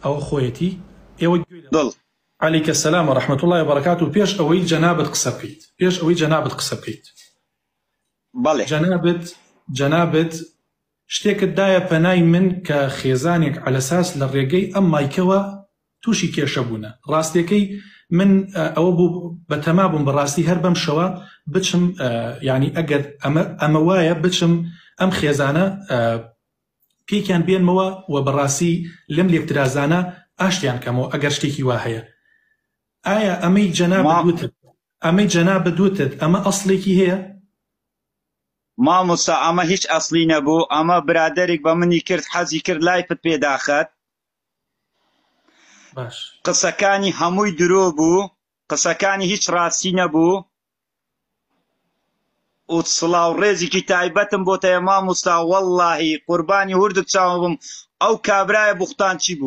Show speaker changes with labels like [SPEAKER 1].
[SPEAKER 1] أو خويتي إيوة
[SPEAKER 2] دڵ
[SPEAKER 1] عليك السلام ورحمة الله وبركاته. بيش أوي جنابت قسبكيت بيش أوي جنابت قسبكيت
[SPEAKER 2] بەڵێ
[SPEAKER 1] جنابت شتێکت دایە پەنای من کە خێزانێک علەساس لە ڕێگەی ئەم مایکەوە تووشی کێشە بوونە. ڕاستیەکەی من ئەوە بوو بە تەما بووم بەڕاستی هەر بەم شەوە بچم ینی ئەگەر ئەمە وایە بچم ئەم خێزانە پێکیان بێنمەوە و بەڕاستی لەم لێکترازانە ئاشتیان کەمەوە ئەگەر شتێکی وا هەیە. ئایا ئەمەی جەنابەت دوتت ئەمە ئەسڵێکی هەیە؟
[SPEAKER 2] مامۆستا ئەمە هیچ ئەسڵی نەبوو. ئەمە برادێک بە منی کرد، حەزی کرد لایفت پێداخات.
[SPEAKER 1] باش
[SPEAKER 2] قسەکانی هەمووی درۆ بوو، قسەکانی هیچ ڕاستی نەبوو. و سڵاو ڕێزێکی تایبەتم بۆ تەیە مامۆستا، وەڵڵاهی قوربانی وردت چاوم بم ئەو کابرایە بوختان چی بوو.